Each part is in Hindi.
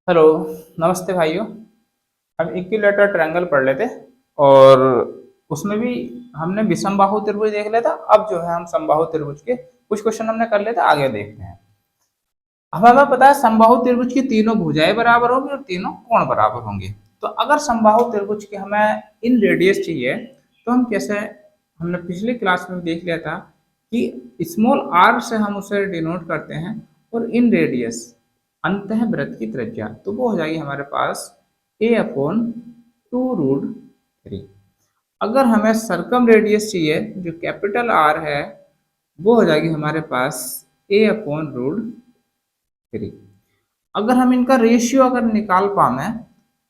हेलो। नमस्ते भाइयों। हम इक्विलेटरल ट्रायंगल पढ़ लेते और उसमें भी हमने विषमबाहु त्रिभुज देख लिया था। अब जो है हम समबाहु त्रिभुज के कुछ क्वेश्चन हमने कर लेते, आगे देखते हैं। अब हमें पता है समबाहु त्रिभुज की तीनों भुजाएं बराबर होंगी और तीनों कोण बराबर होंगे। तो अगर समबाहु त्रिभुज के हमें इन रेडियस चाहिए तो हम कैसे, हमने पिछली क्लास में देख लिया था कि स्मॉल आर से हम उसे डिनोट करते हैं और इन रेडियस अंतः वृत्त की त्रिज्या, तो वो हो जाएगी हमारे पास a/2√3। अगर हमें सरकम रेडियस चाहिए जो कैपिटल आर है, वो हो जाएगी हमारे पास a/√3। अगर हम इनका रेशियो अगर निकाल पाए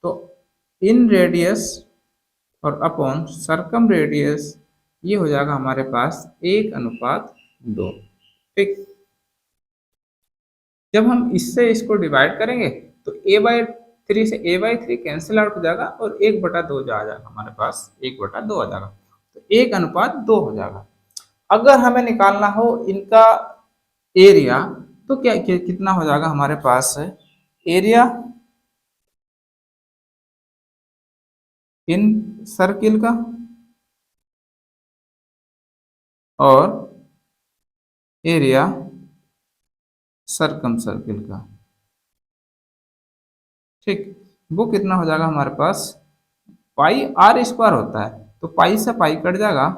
तो इन रेडियस और अपॉन सरकम रेडियस ये हो जाएगा हमारे पास 1:2। ठीक। जब हम इससे इसको डिवाइड करेंगे तो a/3 से a/3 कैंसिल आउट हो जाएगा और 1/2 जो आ जाएगा हमारे पास 1/2 आ जाएगा, तो 1:2 हो जाएगा। अगर हमें निकालना हो इनका एरिया तो कितना हो जाएगा हमारे पास एरिया इन सर्किल का और एरिया सरकम सर्किल का। ठीक। वो कितना हो जाएगा हमारे पास, पाई आर स्क्वायर होता है तो पाई से पाई कट जाएगा,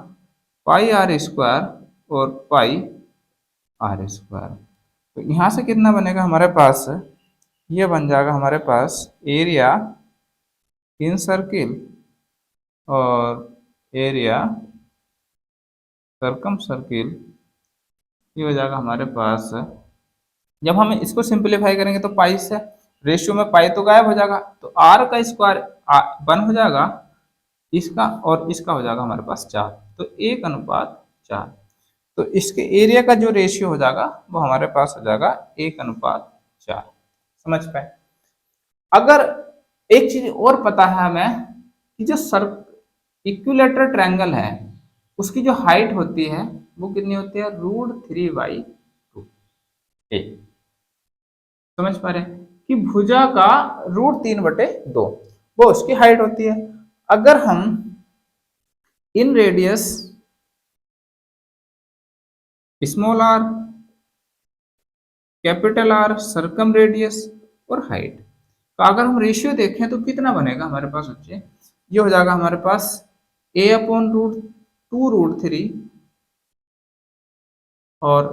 पाई आर स्क्वायर और पाई आर स्क्वायर। तो यहाँ से कितना बनेगा हमारे पास, ये बन जाएगा हमारे पास एरिया इन सर्किल और एरिया सरकम सर्किल, ये हो जाएगा हमारे पास। जब हम इसको सिंपलीफाई करेंगे तो पाई से रेशियो में पाई तो गायब हो जाएगा, तो आर का स्क्वायर 1 हो जाएगा, इसका और इसका हो जाएगा हमारे पास 4, तो 1:4। तो इसके एरिया का जो रेशियो हो जाएगा वो हमारे पास हो जाएगा 1:4। समझ पाए। अगर एक चीज और पता है हमें कि जो सर इक्विलेटरल ट्रायंगल है उसकी जो हाइट होती है वो कितनी होती है, √3/2। समझ पा रहे हैं कि भुजा का √3/2 वो उसकी हाइट होती है। अगर हम इन radius small r capital R circumradius और हाइट, तो अगर हम रेशियो देखें तो कितना बनेगा हमारे पास बच्चे, ये हो जाएगा हमारे पास a/√2√3 और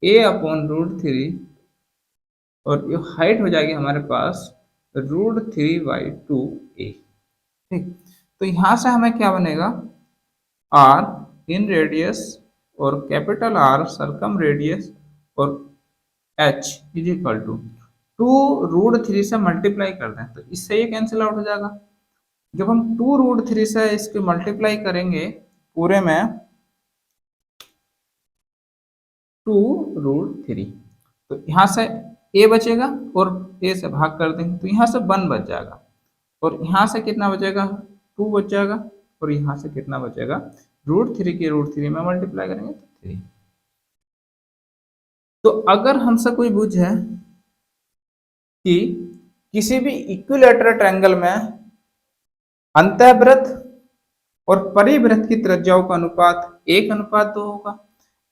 a/√3 और ये हाइट हो जाएगी हमारे पास √3/2a। ठीक। तो यहां से हमें क्या बनेगा, आर इन रेडियस और कैपिटल आर सरकम रेडियस और एच इज इक्वल टू 2√3 से मल्टीप्लाई कर दें तो इससे ये कैंसिल आउट हो जाएगा। जब हम 2√3 से इसके मल्टीप्लाई करेंगे पूरे में 2√3, तो यहाँ से ए बचेगा और ए से भाग कर देंगे तो यहाँ से 1 बच जाएगा और यहाँ से कितना बचेगा, 2 बच जाएगा और यहाँ से कितना बचेगा, √3 के √3 में मल्टीप्लाई करेंगे तो 3। तो अगर हमसे कोई पूछे कि किसी भी इक्विलेटरल ट्रायंगल में अंतःवृत्त और परिवृत्त की त्रिज्याओं का अनुपात 1:2 होगा,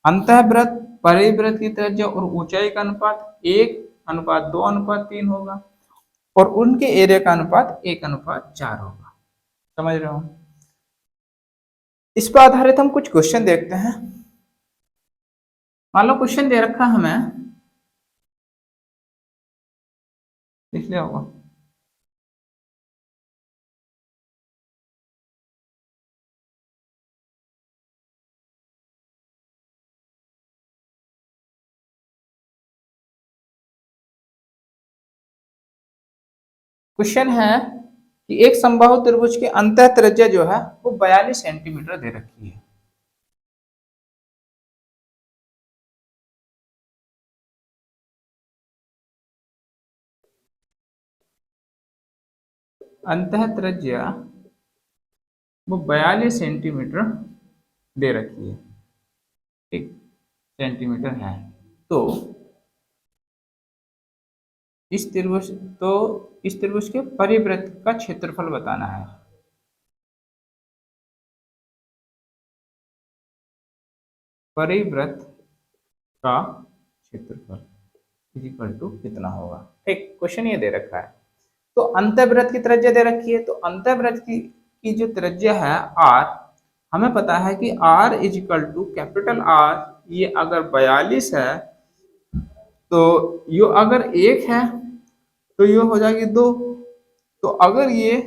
अंतःवृत्त परिवृत्त की त्रिज्या और ऊंचाई का अनुपात 1:2:3 होगा और उनके एरिया का अनुपात 1:4 होगा। समझ रहे हो। इस पर आधारित हम कुछ क्वेश्चन देखते हैं। मान लो क्वेश्चन दे रखा हमें, लिख लिया होगा। क्वेश्चन है कि एक समबाहु त्रिभुज की अंतः त्रिज्या जो है वो 42 सेंटीमीटर दे रखी है। अंतः त्रिज्या वो 42 सेंटीमीटर दे रखी है। ठीक, सेंटीमीटर है। तो इस त्रिभुज तो इस त्रिभुज के परिवृत्त का क्षेत्रफल बताना है। परिवृत्त का क्षेत्रफल इक्वल टू कितना होगा। ठीक, क्वेश्चन ये दे रखा है। तो अंतःवृत्त की त्रिज्या दे रखी है, तो अंतःवृत्त की जो त्रिज्या है आर, हमें पता है कि R is equal to capital R, ये अगर 42 है तो यो अगर 1 है तो ये हो जाएगी 2, तो अगर ये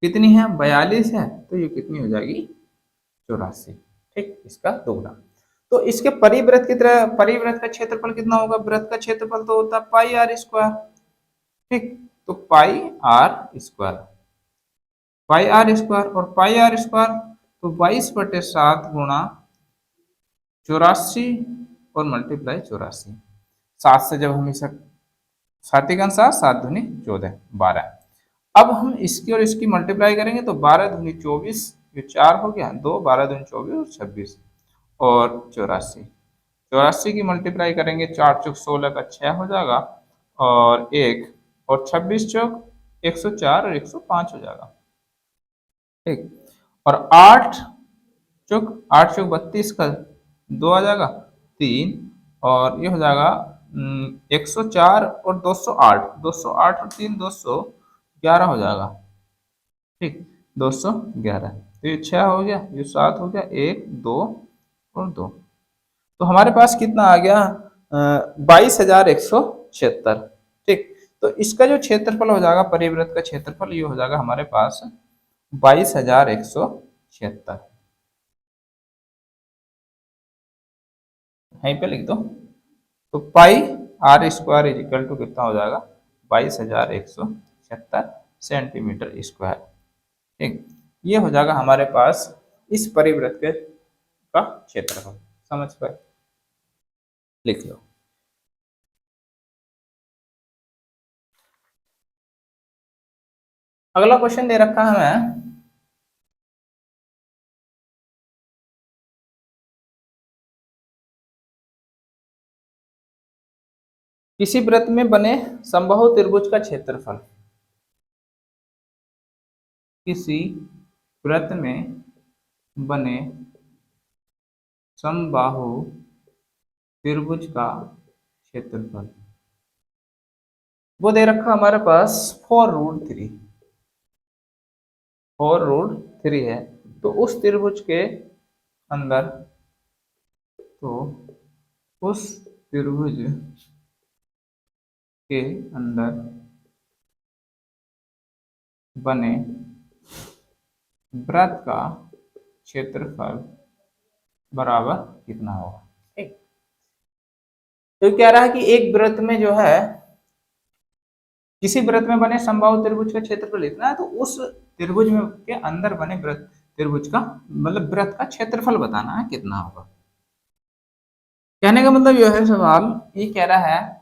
कितनी है 42 है तो ये कितनी हो जाएगी 84। ठीक, इसका दोगुना। तो इसके परिवृत्त की तरह परिवृत्त का क्षेत्रफल कितना होगा, वृत्त का क्षेत्रफल तो होता है पाई आर स्क्वायर। ठीक, तो pi r square, pi r square और पाई आर स्क्वायर तो 22/7 गुणा 84 और मल्टीप्लाई 84। 7 से जब हम इसे सात का अनुसार 7 दूनी 14 12। अब हम इसकी और इसकी मल्टीप्लाई करेंगे तो 12 दूनी 24, ये 4 हो गया, 2 12 दूनी 24 और 26 और 84। 84 की मल्टीप्लाई करेंगे, 4 चौक 16 का 6 हो जाएगा और 1 और 26 चौक 104 और 105 हो जाएगा। ठीक, और 8 चौक 32 का 2 आ जाएगा 3 और ये हो जाएगा 104 और 208, 208 और 3 211 हो जाएगा। ठीक, 211, तो ये 6 हो गया, ये 7 हो गया, 1 2 और 2, तो हमारे पास कितना आ गया 22,176। ठीक, तो इसका जो क्षेत्रफल हो जाएगा परिवृत्त का क्षेत्रफल ये हो जाएगा हमारे पास 22,176। यहीं पे लिख दो, तो pi r square is equal to कितना हो जाएगा 22,176 सेंटीमीटर स्क्वायर। ठीक, ये हो जाएगा हमारे पास इस परिवृत्त के का क्षेत्रफल। समझ पाए, लिख लो। अगला क्वेश्चन दे रखा है हमें, किसी वृत्त में बने समबाहु त्रिभुज का क्षेत्रफल। किसी वृत्त में बने समबाहु त्रिभुज का क्षेत्रफल वो दे रखा हमारे पास 4√3, 4√3 है। तो उस त्रिभुज के अंदर, तो उस त्रिभुज के अंदर बने वृत्त का क्षेत्रफल बराबर कितना होगा। ठीक, तो कह रहा है कि एक वृत्त में जो है, किसी वृत्त में बने समबाहु त्रिभुज का क्षेत्रफल इतना है, तो उस त्रिभुज में के अंदर बने वृत्त त्रिभुज का मतलब वृत्त का क्षेत्रफल बताना है कितना होगा। कहने का मतलब यह है, सवाल ये कह रहा है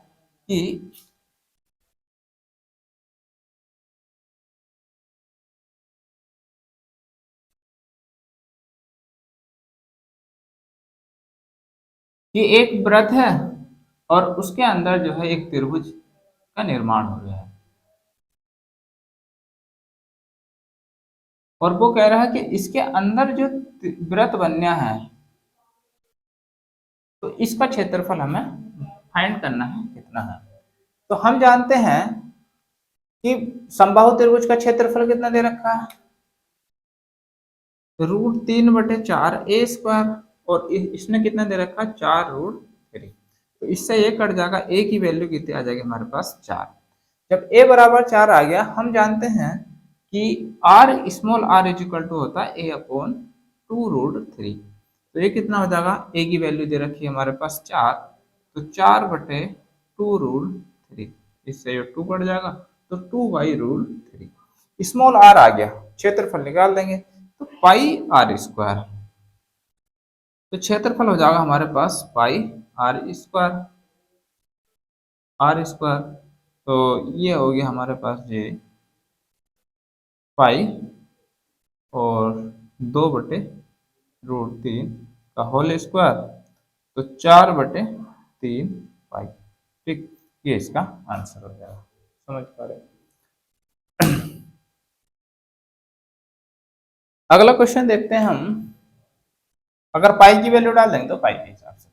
कि एक वृत्त है और उसके अंदर जो है एक त्रिभुज का निर्माण हो रहा है, और वो कह रहा है कि इसके अंदर जो वृत्त बनना है तो इसका क्षेत्रफल हमें फाइंड करना है कितना है। तो हम जानते हैं कि समबाहु त्रिभुज का क्षेत्रफल कितना दे रखा है, √3/4 a² और इसने कितना दे रखा है 4√3। तो इससे ये कट जाएगा, a की वैल्यू कितनी आ जाएगी हमारे पास 4। जब a बराबर 4 आ गया, हम जानते हैं कि r small r is equal to होता है a/2√3। तो ये कितना हो जाएगा, a की वैल्यू दे रखी है हमारे पास 4, तो 4/2√3, इससे ये 2 कट जाएगा तो 2/√3। स्मॉल r आ गया, क्षेत्रफल निकाल देंगे तो पाई आर स्क्वायर, तो क्षेत्रफल हो जाएगा हमारे पास पाई आर स्क्वायर, आर स्क्वायर। तो ये हो गया हमारे पास ये पाई और 2/√3 का होल स्क्वायर, तो 4/3 पाई। ठीक, ये इसका आंसर हो जाएगा। समझ पा रहे हैं? अगला क्वेश्चन देखते हैं हम। अगर पाई की वैल्यू डाल देंगे तो पाई के हिसाब से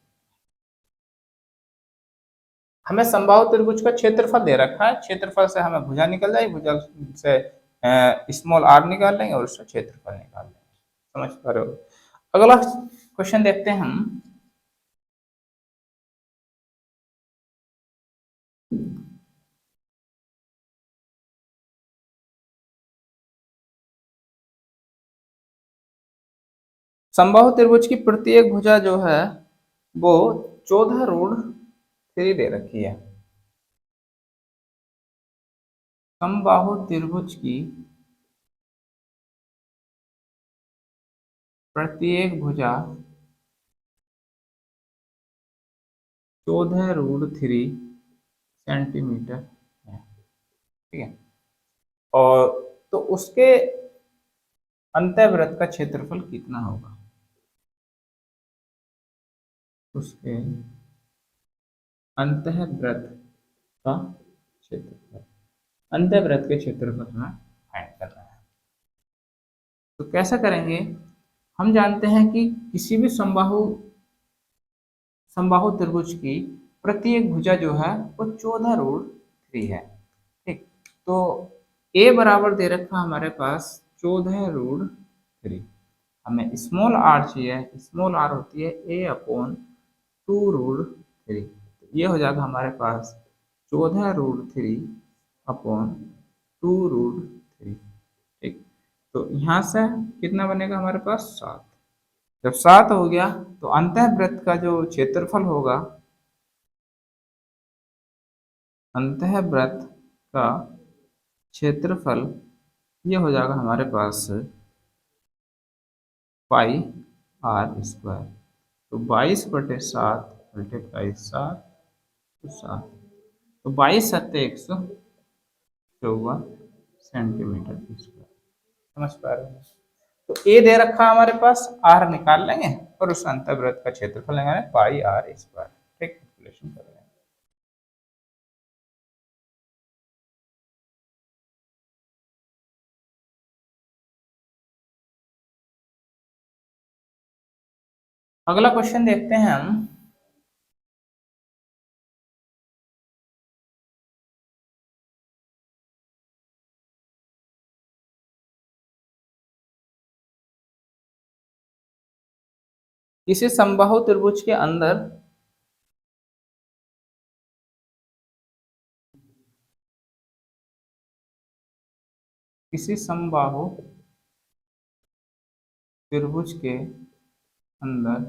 हमें समबाहु त्रिभुज का क्षेत्रफल दे रखा है। क्षेत्रफल से हमें भुजा निकल जाएगी, भुजा से स्मॉल आर निकाल लेंगे और उससे क्षेत्रफल निकाल लेंगे। समझ पा रहे हो? अगला क्वेश्चन देखते हैं हम। समबाहु त्रिभुज की प्रत्येक भुजा जो है वो 14√3 दे रखी है। समबाहु त्रिभुज की प्रत्येक भुजा 14√3 सेंटीमीटर है। ठीक है। और तो उसके अंतःवृत्त का क्षेत्रफल कितना होगा? उसके अंतःवृत्त का क्षेत्रफल, अंतःवृत्त के क्षेत्रफल में फाइंड करना है। तो कैसा करेंगे? हम जानते हैं कि किसी भी समबाहु समबाहु त्रिभुज की प्रत्येक भुजा जो है वो 14√3 है। ठीक। तो ए बराबर दे रखा हमारे पास 14√3। हमें स्मॉल आर चाहिए। स्मॉल आर होती है a/2√3। ये हो जाएगा हमारे पास 14√3/2√3। ठीक। तो यहाँ से कितना बनेगा हमारे पास? 7। जब 7 हो गया तो अंतःवृत्त का जो क्षेत्रफल होगा, अंतःवृत्त का क्षेत्रफल ये हो जाएगा हमारे पास πr²। तो 22/7 मल्टीप्लाई 7 तो 7, तो 22×7=154 सेंटीमीटर स्क्वायर। समझ पा रहे हैं? तो ए दे रखा हमारे पास, आर निकाल लेंगे और उस अंतर्वृत्त का क्षेत्रफल लेंगे πr²। ठीक, कैलकुलेशन कर लेंगे। अगला क्वेश्चन देखते हैं हम। किसी समबाहु त्रिभुज के अंदर किसी समबाहु त्रिभुज के अंदर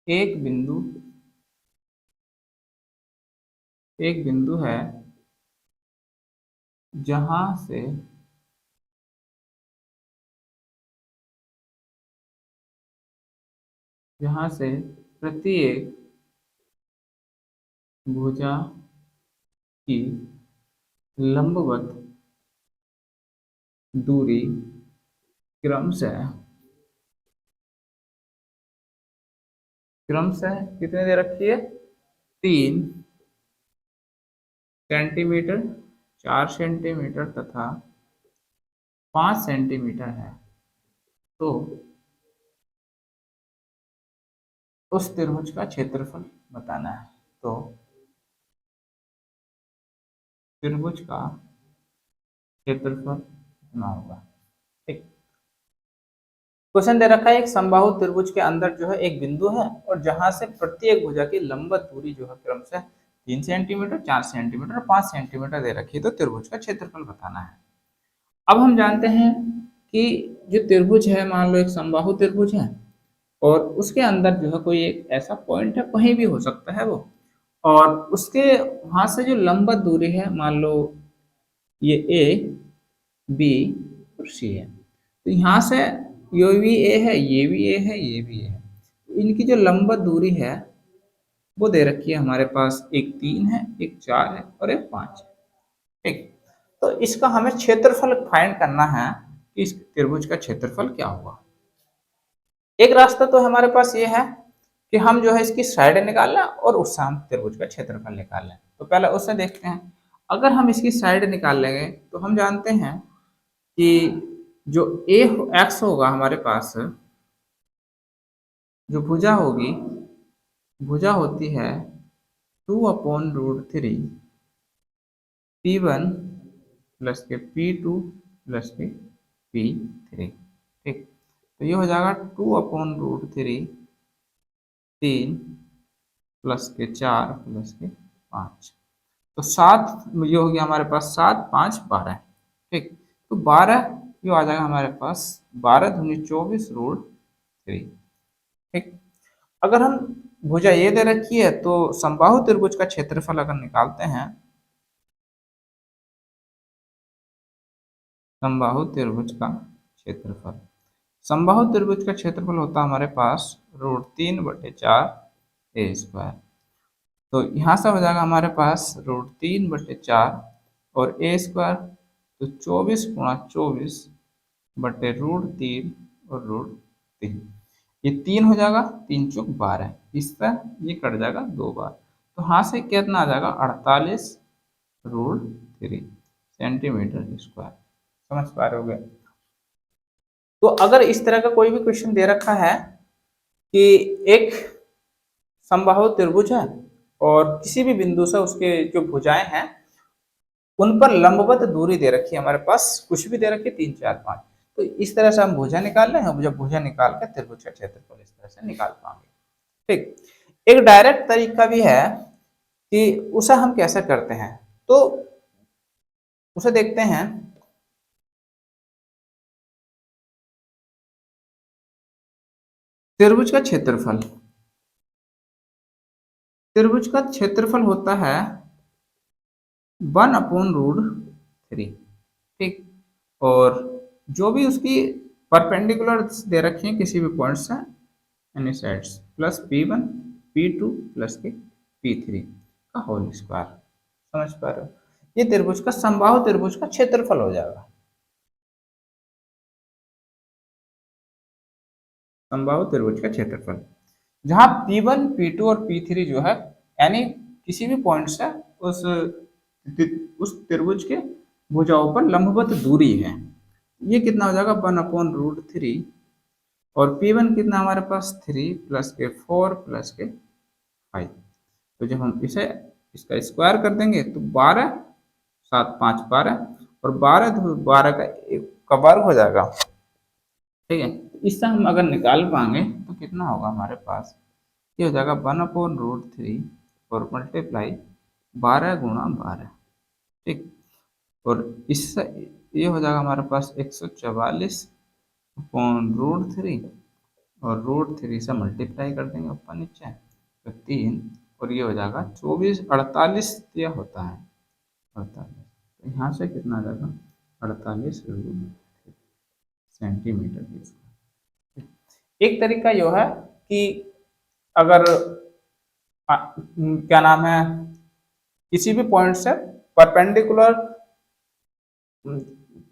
एक बिंदु है जहां से प्रत्येक भुजा की लंबवत दूरी क्रमशः कितने दे रखी है? 3 सेंटीमीटर, 4 सेंटीमीटर तथा 5 सेंटीमीटर है। तो उस त्रिभुज का क्षेत्रफल बताना है। तो त्रिभुज का क्षेत्रफल कितना होगा? ठीक। क्वेश्चन दे रखा है एक समबाहु त्रिभुज के अंदर जो है एक बिंदु है और जहां से प्रत्येक भुजा की लंबवत दूरी जो है क्रमशः 3 सेंटीमीटर, 4 सेंटीमीटर और 5 सेंटीमीटर दे रखी है। तो त्रिभुज का क्षेत्रफल बताना है। अब हम जानते हैं कि जो त्रिभुज है, मान लो एक समबाहु त्रिभुज है और उसके अंदर जो है कोई एक ऐसा पॉइंट है, कहीं भी हो सकता है वो, और उसके वहां से जो लंबवत दूरी है, मान लो ये ए, बी और सी है। तो यहाँ से ये भी ए है, ये भी ए है, ये भी ए है। इनकी जो लंबवत दूरी है वो दे रखी है हमारे पास, एक 3 है, एक 4 है और एक 5 है। ठीक। तो इसका हमें क्षेत्रफल फाइंड करना है कि इस त्रिभुज का क्षेत्रफल क्या होगा। एक रास्ता तो हमारे पास ये है कि हम जो है इसकी साइड निकाल लें और उससे हम त्रिभुज का क्षेत्रफल निकाल लें। तो पहले उससे देखते हैं। अगर हम इसकी साइड निकाल लेंगे तो हम जानते हैं कि जो ए एक्स होगा हमारे पास, जो भुजा होगी, भुजा होती है 2/√3 P1 प्लस के P2 प्लस के P3। ठीक, तो ये हो जाएगा 2/√3 3 प्लस के 4 प्लस के 5, तो 7, ये हो गया हमारे पास 7 5 12। ठीक, तो 12 ये आ जाएगा हमारे पास 12 दूनी 24√3। ठीक, अगर हम भुजा ये दे रखी है तो समबाहु त्रिभुज का क्षेत्रफल अगर निकालते हैं, समबाहु त्रिभुज का क्षेत्रफल, समबाहु त्रिभुज का क्षेत्रफल होता है हमारे पास √3/4 a²। तो यहाँ से हो जाएगा हमारे पास √3/4 और a², तो 24 × 24/√3 और √3, ये 3 हो जाएगा, 3 चौक 12, इससे ये कट जाएगा 2 बार, तो यहाँ से कितना आ जाएगा 48√3 सेंटीमीटर²। समझ पा रहे होगे। तो अगर इस तरह का कोई भी क्वेश्चन दे रखा है कि एक समबाहु त्रिभुज है और किसी भी बिंदु से उसके जो भुजाएं हैं उन पर लंबवत दूरी दे रखी है हमारे पास, कुछ भी दे रखी है 3 4 5, तो इस तरह से हम भुजा निकाल रहे हैं, जब भुजा निकाल कर त्रिभुज का क्षेत्रफल इस तरह से निकाल पाएंगे। ठीक, एक डायरेक्ट तरीका भी है कि उसे हम कैसे करते हैं, तो उसे देखते हैं। त्रिभुज का क्षेत्रफल, त्रिभुज का क्षेत्रफल होता है 1/√3। ठीक, और जो भी उसकी परपेंडिकुलर दे रखी है किसी भी पॉइंट से any sides, plus P1 P2 plus के P3 का होल स्क्वायर। समझ पा रहे हो, ये त्रिभुज का समबाहु त्रिभुज का क्षेत्रफल हो जाएगा, समबाहु त्रिभुज का क्षेत्रफल, जहां P1 P2 और P3 जो है यानी किसी भी पॉइंट से उस त्रिभुज के भुजाओं पर लंबवत दूरी है, ये कितना हो जाएगा 1/√3, और P1 कितना हमारे पास 3 प्लस के 4 प्लस के 5, तो जब हम इसे इसका स्क्वायर कर देंगे तो 12 7 5 12, और 12 का वर्ग हो जाएगा। ठीक है, इससे हम अगर निकाल पाएंगे तो कितना होगा हमारे पास, ये हो जाएगा 1/√3 और मल्टीप्लाई 12 × 12। ठीक, और इससे ये हो जाएगा हमारे पास 144/√3, और √3 से मल्टीप्लाई कर देंगे ऊपर नीचे तो 3, और ये हो जाएगा 24 48 दिया होता है 48, तो यहाँ से कितना आ जाएगा 48 सेंटीमीटर²। एक तरीका यह है कि अगर क्या नाम है, किसी भी पॉइंट से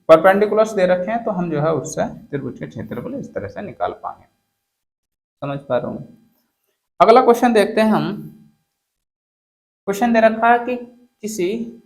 परपेंडिकुलर्स दे रखे हैं तो हम जो है उससे त्रिभुज के क्षेत्रफल इस तरह से निकाल पाएंगे। समझ पा रहा हूँ। अगला क्वेश्चन देखते हैं हम। क्वेश्चन दे रखा है कि किसी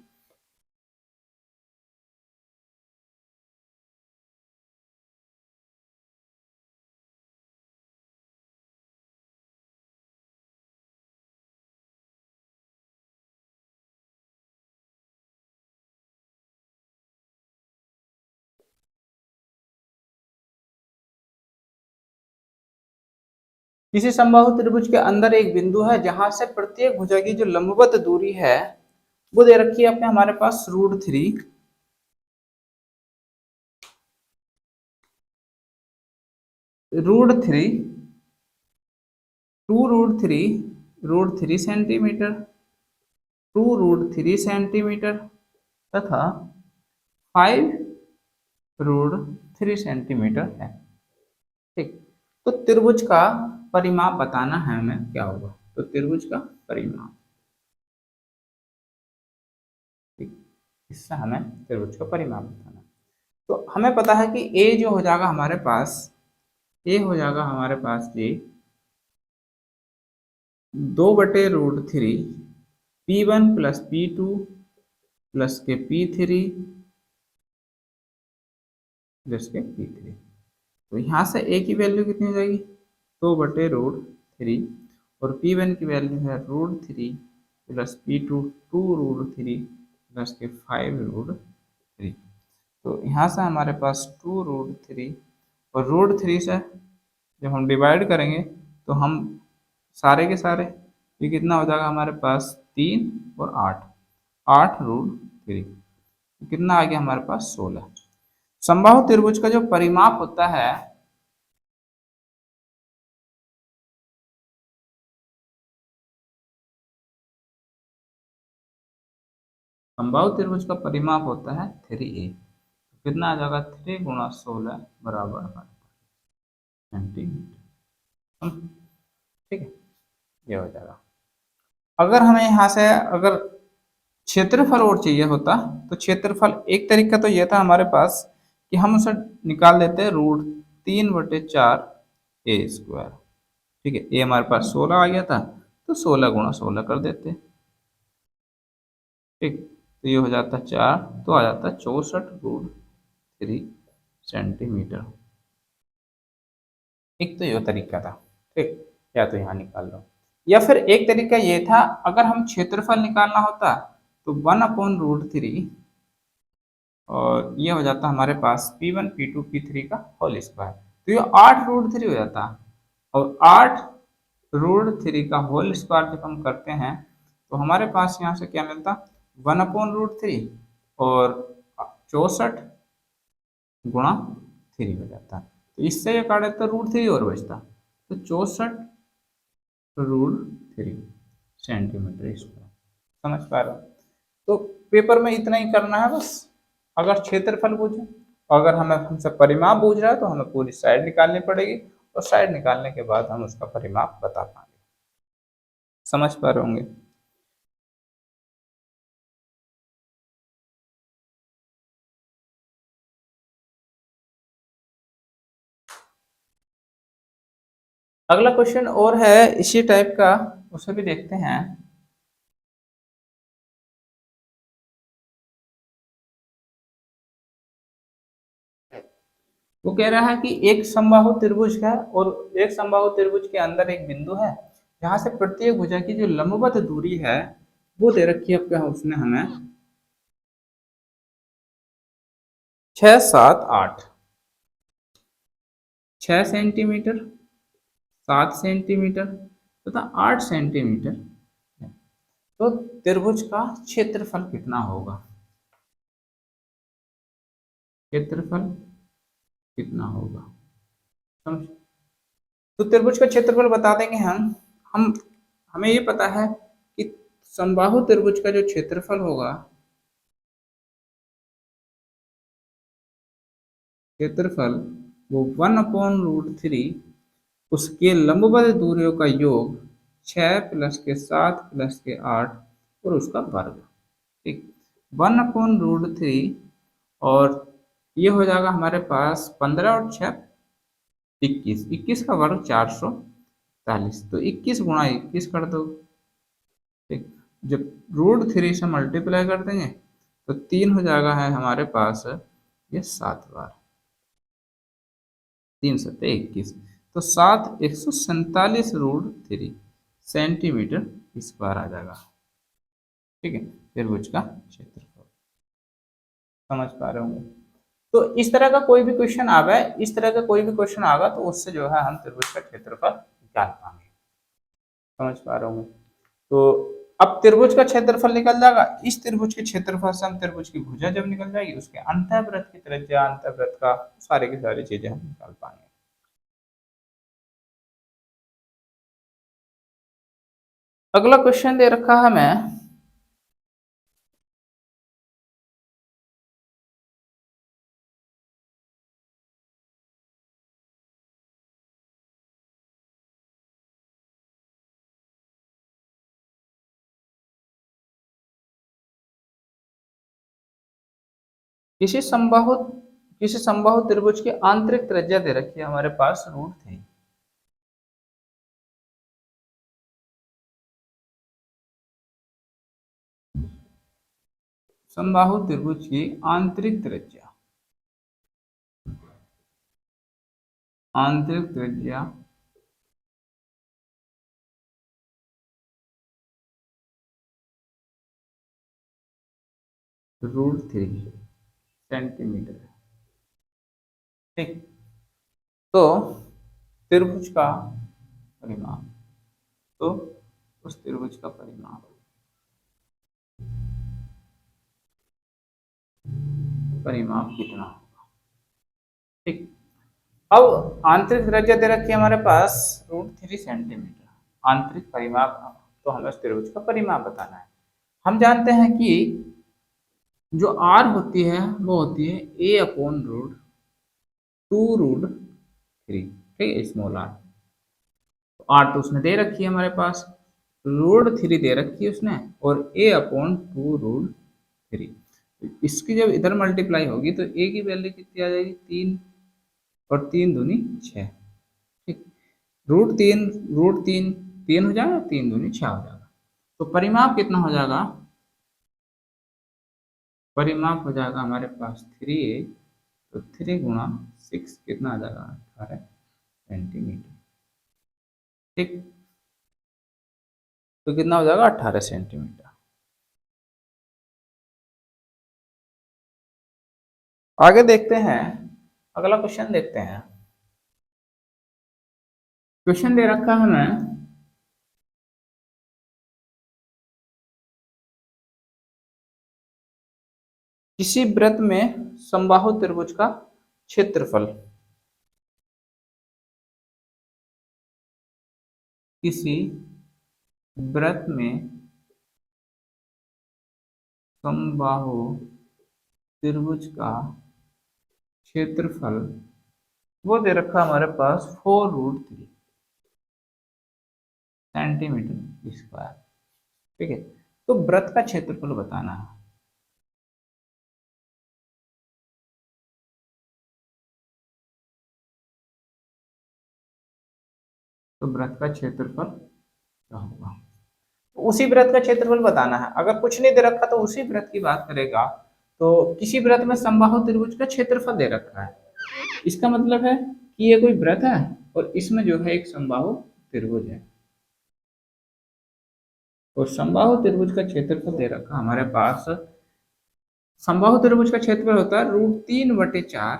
किसी समबाहु त्रिभुज के अंदर एक बिंदु है जहां से प्रत्येक भुजा की जो लंबवत दूरी है वो दे रखी है अपने हमारे पास √3, √3 2√3 सेंटीमीटर, 2√3 सेंटीमीटर तथा 5√3 सेंटीमीटर है। ठीक, तो त्रिभुज का परिमाप बताना है हमें, क्या होगा, तो त्रिभुज का परिमाप, ठीक, इससे हमें त्रिभुज का परिमाप बताना। तो हमें पता है कि ए जो हो जाएगा हमारे पास, ए हो जाएगा हमारे पास जी 2/√3 P1 प्लस P2 प्लस के P3 प्लस के P3। तो यहाँ से ए की वैल्यू कितनी हो जाएगी, 2/√3, और P1 की वैल्यू है √3 प्लस P2 2√3 प्लस के 5√3। तो यहाँ से हमारे पास 2√3 और √3 से जब हम डिवाइड करेंगे तो हम सारे के सारे, ये कितना हो जाएगा हमारे पास 3 और 8, 8√3, कितना आ गया हमारे पास 16। समबाहु त्रिभुज का जो परिमाप होता है, समबाहु त्रिभुज का परिमाप होता है 3a। कितना आ जाएगा, 3 गुणा 16 बराबर सेंटीमीटर। ठीक है, ये हो जाएगा। अगर हमें यहाँ से अगर क्षेत्रफल और चाहिए होता, तो क्षेत्रफल एक तरीका तो ये था हमारे पास कि हम उसे निकाल देते √3/4 a²। ठीक है, ये हमारे पास 16 आ गया था, तो 16 गुणा 16 कर देते। ठीक, तो ये हो जाता 4, तो आ जाता 64√3 सेंटीमीटर। एक तो ये तरीका था। ठीक, या तो यहाँ निकाल लो, या फिर एक तरीका ये था, अगर हम क्षेत्रफल निकालना होता तो 1/√3, और ये हो जाता हमारे पास P1 P2 P3 का होल स्क्वायर, तो ये 8√3 हो जाता। और 8√3 का होल स्क्वायर जब हम करते हैं तो हमारे पास यहाँ से क्या मिलता, 1/√3 और 64 गुणा 3 हो जाता। तो इससे ये काट देता √3 और बचता, तो 64√3 सेंटीमीटर स्क्वायर। समझ पा रहे हो? तो पेपर में इतना ही करना है बस। अगर क्षेत्रफल पूछे, अगर हमें हमसे परिमाप पूछ रहा है तो हमें पूरी साइड निकालनी पड़ेगी, और साइड निकालने के बाद हम उसका परिमाप बता पाएंगे। समझ पा रहे होंगे? अगला क्वेश्चन और है इसी टाइप का, उसे भी देखते हैं। वो कह रहा है कि एक समबाहु त्रिभुज है, और एक समबाहु त्रिभुज के अंदर एक बिंदु है जहां से प्रत्येक भुजा की जो लंबवत दूरी है वो दे रखी है। क्या उसने हमें 6, 7, 8, 6 सेंटीमीटर, 7 सेंटीमीटर तथा 8 सेंटीमीटर, तो त्रिभुज का क्षेत्रफल कितना होगा, क्षेत्रफल कितना होगा। समझ? तो त्रिभुज का क्षेत्रफल बता देंगे हम हमें ये पता है कि समबाहु त्रिभुज का जो क्षेत्रफल होगा, क्षेत्रफल वो 1/√3 उसके लंबवत दूरियों का योग, 6 प्लस के 7 प्लस के 8 और उसका वर्ग। ठीक, 1/√3, और ये हो जाएगा हमारे पास 15 और 6 21, 21 का वर्ग 440, तो 21 गुणा 21 कर दो। ठीक, जब √3 से मल्टीप्लाई कर देंगे तो 3 हो जाएगा है हमारे पास ये 7 बार, 3 सत्ते 21, तो 7 147√3 सेंटीमीटर स्क्वायर आ जाएगा। ठीक है, त्रिभुज का क्षेत्रफल। समझ पा रहे होंगे? तो इस तरह का कोई भी क्वेश्चन आवे, इस तरह का कोई भी क्वेश्चन आगा तो उससे जो है हम त्रिभुज का क्षेत्रफल निकाल पाएंगे। समझ पा रहे होंगे? तो अब त्रिभुज का क्षेत्रफल निकल जाएगा, इस त्रिभुज के क्षेत्रफल से हम त्रिभुज की भुजा जब निकल जाएगी उसके अंतःवृत्त की त्रिज्या, अंतःवृत्त का सारे की सारी चीजें हम निकाल पाएंगे। अगला क्वेश्चन दे रखा है हमें, किसी समबाहु किसी समबाहु त्रिभुज की आंतरिक त्रिज्या दे रखी है हमारे पास √3। समबाहु त्रिभुज की आंतरिक त्रिज्या, आंतरिक त्रिज्या √3 सेंटीमीटर। ठीक, तो त्रिभुज का परिमाप, तो उस त्रिभुज का परिमाप, परिमाप कितना होगा। ठीक, अब आंतरिक त्रिज्या दे रखी है हमारे पास √3 सेंटीमीटर, आंतरिक परिमाप, तो हमें उस त्रिभुज का परिमाप बताना है। हम जानते हैं कि जो आर होती है वो होती है A/√2√3। ठीक है, स्मॉल आर, तो आर तो उसने दे रखी है हमारे पास, √3 दे रखी है उसने, और A/2√3। इसकी जब इधर मल्टीप्लाई होगी तो ए की वैल्यू कितनी आ जाएगी, 3, और 3×2=6। ठीक, √3 3 हो जाएगा, 3×2=6 हो जाएगा। तो परिमाप कितना हो जाएगा, परिमाप हो जाएगा हमारे पास 3a, तो 3×6 कितना आ जाएगा, 18 सेंटीमीटर। ठीक, तो कितना हो जाएगा, 18 सेंटीमीटर। आगे देखते हैं, अगला क्वेश्चन देखते हैं। क्वेश्चन दे रखा है हमें, किसी वृत्त में समबाहु त्रिभुज का क्षेत्रफल, किसी वृत्त में समबाहु त्रिभुज का क्षेत्रफल, वो दे रखा हमारे पास 4√3 सेंटीमीटर स्क्वायर। ठीक है, तो वृत्त का क्षेत्रफल बताना है। तो वृत्त का क्षेत्रफल क्या होगा, तो उसी वृत्त का क्षेत्रफल बताना है। अगर कुछ नहीं दे रखा तो उसी वृत्त की बात करेगा। तो किसी वृत्त में समबाहु त्रिभुज का क्षेत्रफल दे रखा है, इसका मतलब है कि ये कोई वृत्त है और इसमें जो है एक समबाहु त्रिभुज है, और समबाहु त्रिभुज का क्षेत्रफल दे रखा हमारे पास। समबाहु त्रिभुज का क्षेत्रफल होता है √3/4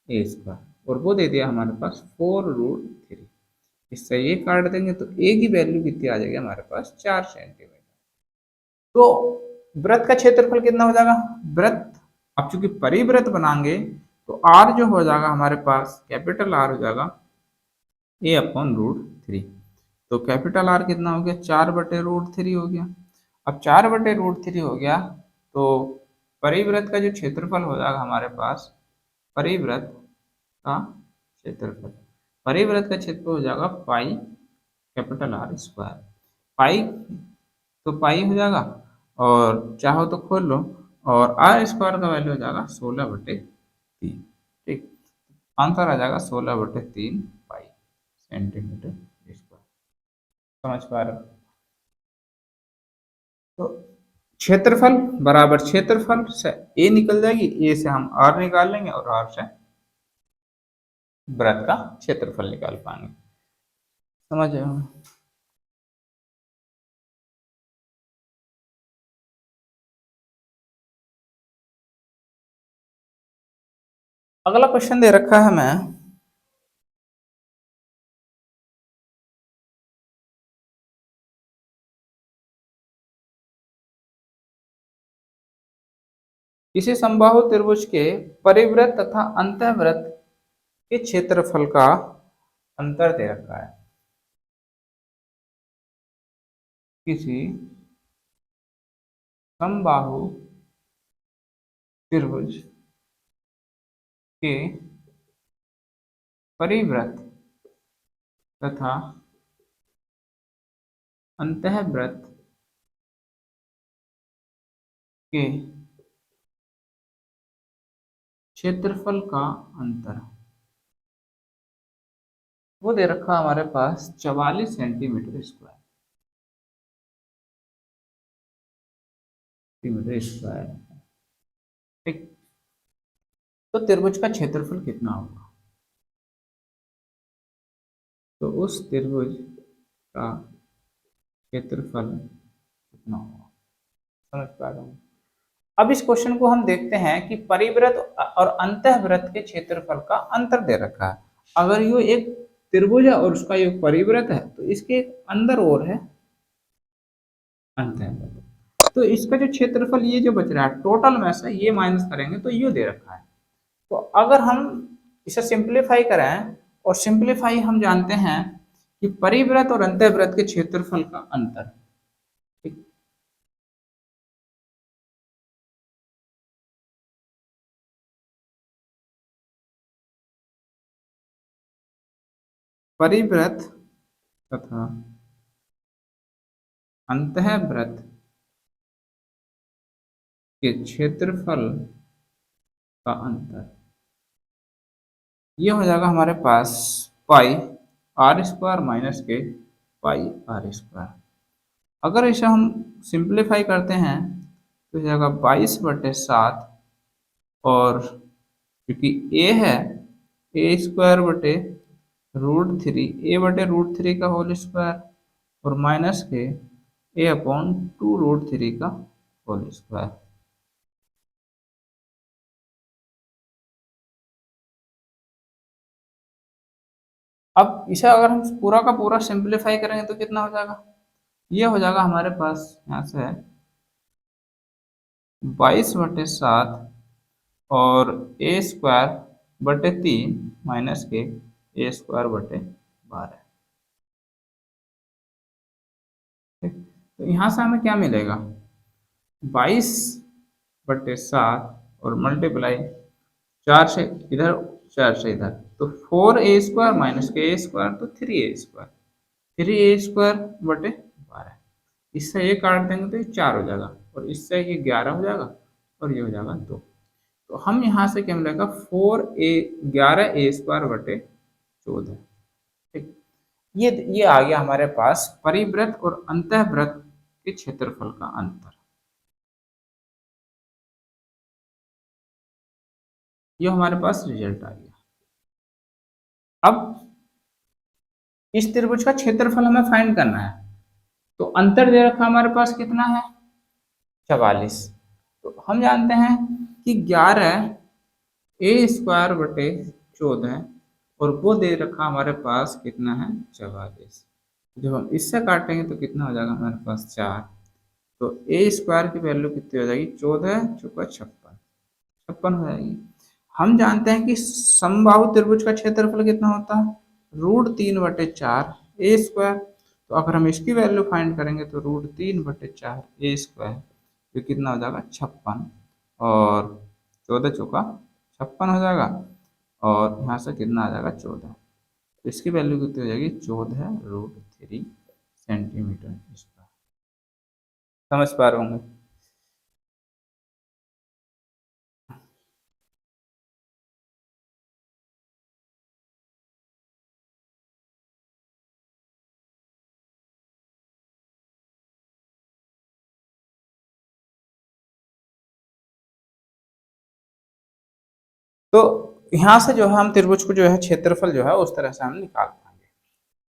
A², और वो दे दिया हमारे पास 4√3। इससे ये काट देंगे तो ए की वैल्यू कितनी आ जाएगी हमारे पास, 4 सेंटीमीटर। तो वृत्त का क्षेत्रफल कितना हो जाएगा, वृत्त, अब चूंकि परिवृत्त बनाएंगे तो आर जो हो जाएगा हमारे पास, कैपिटल आर हो जाएगा A/√3। तो कैपिटल आर कितना हो गया, 4/√3 हो गया। अब 4/√3 हो गया, तो परिवृत्त का जो क्षेत्रफल हो जाएगा हमारे पास, परिवृत्त का क्षेत्रफल, परिवृत्त का क्षेत्रफल हो जाएगा पाई कैपिटल आर स्क्वायर। पाई, तो पाई हो जाएगा, और चाहो तो खोल लो, और आर स्क्वायर का वैल्यू हो जाएगा 16/3। ठीक, आंसर आ जाएगा 16/3 पाई सेंटीमीटर स्क्वायर। समझ पा रहे हो, तो क्षेत्रफल बराबर क्षेत्रफल से ए निकल जाएगी, ए से हम आर निकाल लेंगे, और आर से वृत्त का क्षेत्रफल निकाल पाएंगे। समझ रहे हो, अगला क्वेश्चन दे रखा है हमें, किसी समबाहु त्रिभुज के परिवृत्त तथा अंतःवृत्त के क्षेत्रफल का अंतर दे रखा है। किसी समबाहु त्रिभुज के परिवृत्त तथा अंतःवृत्त के क्षेत्रफल का अंतर, वो दे रखा हमारे पास 44 सेंटीमीटर स्क्वायर, सेंटीमीटर स्क्वायर। ठीक। तो त्रिभुज का क्षेत्रफल कितना होगा? तो उस त्रिभुज का क्षेत्रफल कितना होगा? समझ पा रहे हैं? अब इस क्वेश्चन को हम देखते हैं कि परिवृत्त और अंतःवृत्त के क्षेत्रफल का अंतर दे रखा है। अगर ये एक त्रिभुज है और उसका योग परिवृत्त है तो इसके एक अंदर और है अंतःवृत्त। तो इसका जो क्षेत्रफल ये जो बच रहा है टोटल में से ये माइनस करेंगे तो ये दे रखा है। तो अगर हम इसे सिंप्लीफाई करें, और सिंप्लीफाई हम जानते हैं कि परिवृत्त और अंतःवृत्त के क्षेत्रफल का अंतर। ठीक। परिवृत्त तथा अंतःवृत्त के क्षेत्रफल का अंतर ये हो जाएगा हमारे पास पाई आर स्क्वायर माइनस के पाई आर स्क्वायर। अगर इसे हम सिंप्लीफाई करते हैं तो हो जाएगा 22/7, और क्योंकि ए है ए स्क्वायर बटे √3, ए बटे √3 का होल स्क्वायर, और माइनस के ए अपॉन 2√3 का होल स्क्वायर। अब इसे अगर हम पूरा का पूरा सिंप्लीफाई करेंगे तो कितना हो जाएगा? ये हो जाएगा हमारे पास यहाँ से 22/7 और ए स्क्वायर बटे 3 माइनस के ए स्क्वायर बटे 12। ठीक। तो यहाँ से हमें क्या मिलेगा? 22/7 और मल्टीप्लाई 4 से इधर 4 से इधर, तो 4a² माइनस के ए स्क्वायर तो 3a², 3a² बटे 12। इससे ये काट देंगे तो ये 4 हो जाएगा, और इससे ये 11 हो जाएगा, और ये हो जाएगा 2। तो हम यहाँ से क्या मिलेगा? 11a² बटे 14। ठीक। ये आ गया हमारे पास परिवृत्त और अंतःवृत्त के क्षेत्रफल का अंतर। ये हमारे पास रिजल्ट आ गया। अब इस त्रिभुज का क्षेत्रफल हमें फाइंड करना है। तो अंतर दे रखा हमारे पास कितना है? 44। तो हम जानते हैं कि 11a² बटे 14, और वो दे रखा हमारे पास कितना है? 44। जब हम इससे काटेंगे तो कितना हो जाएगा हमारे पास? 4। तो a² की वैल्यू कितनी हो जाएगी? 14 चौका 56, 56 हो जाएगी। हम जानते हैं कि समबाहु त्रिभुज का क्षेत्रफल कितना होता है? √3/4 a²। तो अगर हम इसकी वैल्यू फाइंड करेंगे तो √3/4 a², तो कितना हो जाएगा? 56, और 14 चौका 56 हो जाएगा, और यहाँ से कितना आ जाएगा? 14। तो इसकी वैल्यू कितनी हो जाएगी? 14√3 सेंटीमीटर स्क्वायर। समझ पा रहे होंगे? तो यहाँ से जो है हम त्रिभुज को जो है क्षेत्रफल जो है उस तरह से हम निकाल पाएंगे।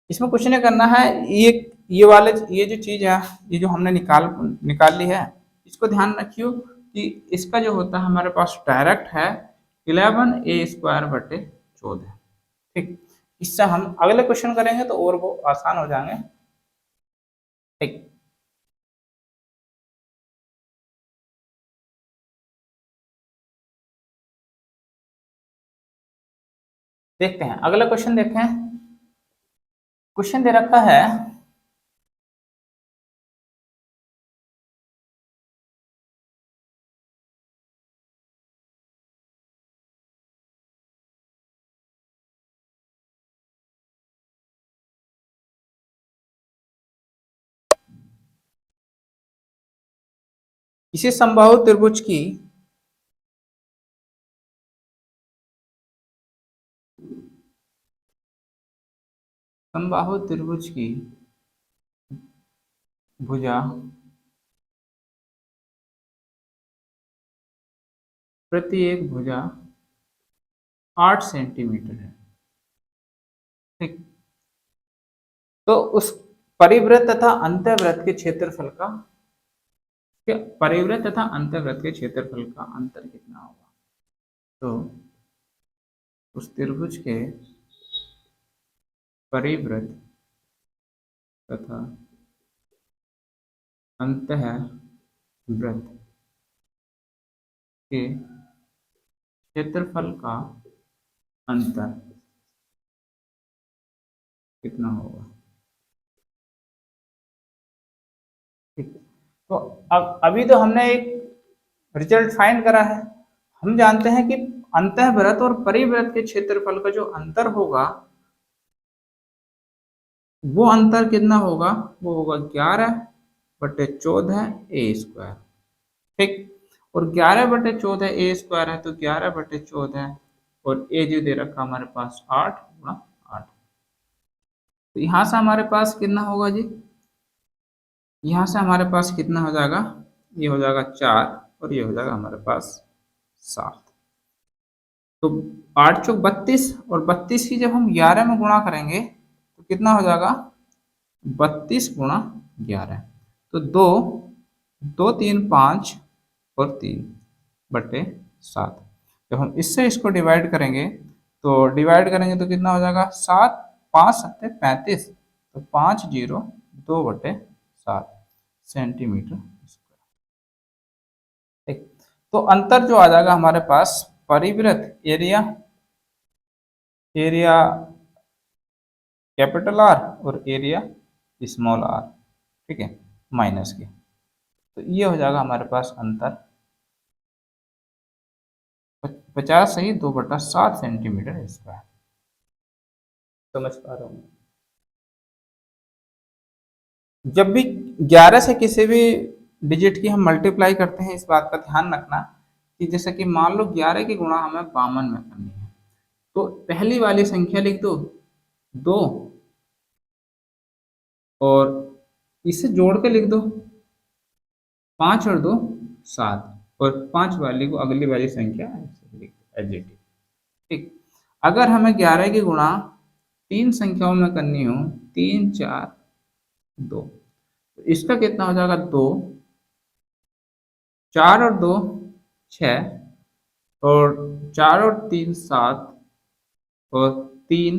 इसमें कुछ नहीं करना है। ये वाले ये जो चीज है, ये जो हमने निकाल ली है, इसको ध्यान रखियो कि इसका जो होता है हमारे पास डायरेक्ट है 11a² बटे 14। ठीक। इससे हम अगले क्वेश्चन करेंगे तो और वो आसान हो जाएंगे। ठीक। देखते हैं अगला क्वेश्चन। देखें, क्वेश्चन दे रखा है किसी समबाहु त्रिभुज की समबाहु त्रिभुज की भुजा प्रत्येक भुजा 8 सेंटीमीटर है। ठीक। तो उस परिवृत्त तथा अंतःवृत्त के क्षेत्रफल का, परिवृत्त तथा अंतःवृत्त के क्षेत्रफल का अंतर कितना होगा? तो उस त्रिभुज के परिवृत्त तथा अंतःवृत्त के क्षेत्रफल का अंतर कितना होगा? ठीक। तो अब अभी तो हमने एक रिजल्ट फाइंड करा है। हम जानते हैं कि अंतःवृत्त और परिवृत्त के क्षेत्रफल का जो अंतर होगा, वो अंतर कितना होगा? वो होगा 11/14 ए स्क्वायर। ठीक। और 11/14 ए स्क्वायर है, तो 11/14 और ए जो दे रखा हमारे पास 8 × 8। तो यहाँ से हमारे पास कितना होगा जी? यहाँ से हमारे पास कितना हो जाएगा? ये हो जाएगा 4 और ये हो जाएगा हमारे पास 7। तो 8 चौक 32 और 32 की जब हम 11 में गुणा करेंगे तो कितना हो जाएगा? 32 × 11। तो 2 2 3 5 और 3/7। जब हम इससे इसको डिवाइड करेंगे तो कितना हो जाएगा? 7 5 7 35। तो 5 0 2/7 सेंटीमीटर स्क्वायर। ठीक। तो अंतर जो आ जाएगा हमारे पास, परिवृत्त एरिया, एरिया कैपिटल आर और एरिया स्मॉल आर, ठीक है, माइनस के। तो ये हो जाएगा हमारे पास अंतर 50 सही 2/7 सेंटीमीटर स्क्वायर। समझ पा रहा हूँ? जब भी 11 से किसी भी डिजिट की हम मल्टीप्लाई करते हैं, इस बात का ध्यान रखना कि जैसे कि मान लो 11 की गुणा हमें 52 में करनी है, तो पहली वाली संख्या लिख दो 2 और इसे जोड़ के लिख दो 5 और 2 7 और 5 वाली को अगली वाली संख्या ऐसे लिख दो एडजेटिव। ठीक। अगर हमें 11 की गुणा 3 संख्याओं में करनी हो, 3 4 2, तो इसका कितना हो जाएगा? 2 4 और 2 6 और 4 और 3 7 और 3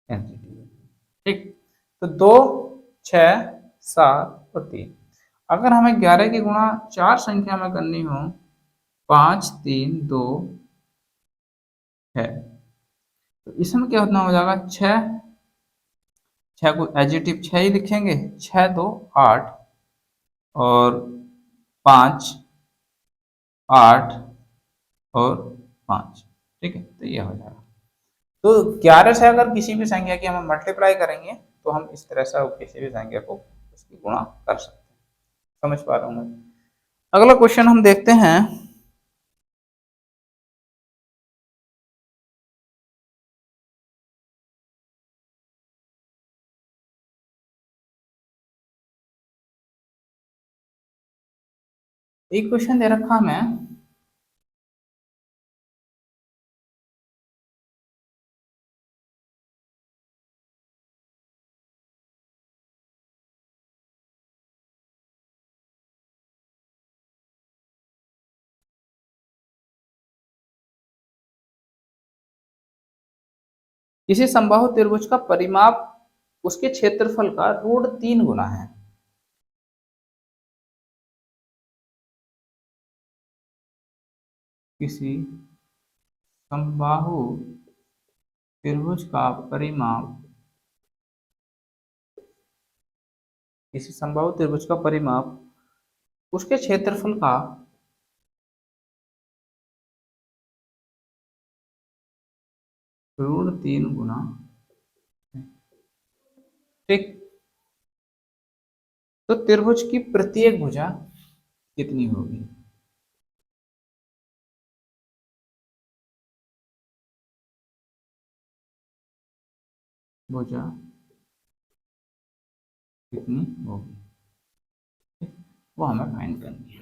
एडजेटिव। ठीक। तो 2 6 7 और 3। अगर हमें 11 की गुणा 4 संख्या में करनी हो, 5 3 2 है, तो इसमें क्या होना हो जाएगा? 6 6 को एडजेटिव 6 ही लिखेंगे, 6 2 8 और 5 8 और 5। ठीक है, तो ये हो जाएगा। तो 11 से अगर किसी भी संख्या की हम मल्टीप्लाई करेंगे तो हम इस तरह से किसी भी संख्या को उसकी गुणा कर सकते हैं। समझ पा रहा हूँ मैं? अगला क्वेश्चन हम देखते हैं। एक क्वेश्चन दे रखा हमें, किसी समबाहु त्रिभुज का परिमाप उसके क्षेत्रफल का √3 गुना है। किसी समबाहु त्रिभुज का परिमाप, किसी समबाहु त्रिभुज का परिमाप उसके क्षेत्रफल का √3 गुना है। ठीक। तो त्रिभुज की प्रत्येक भुजा कितनी होगी? भुजा कितनी होगी, वो हमें फाइंड करनी है।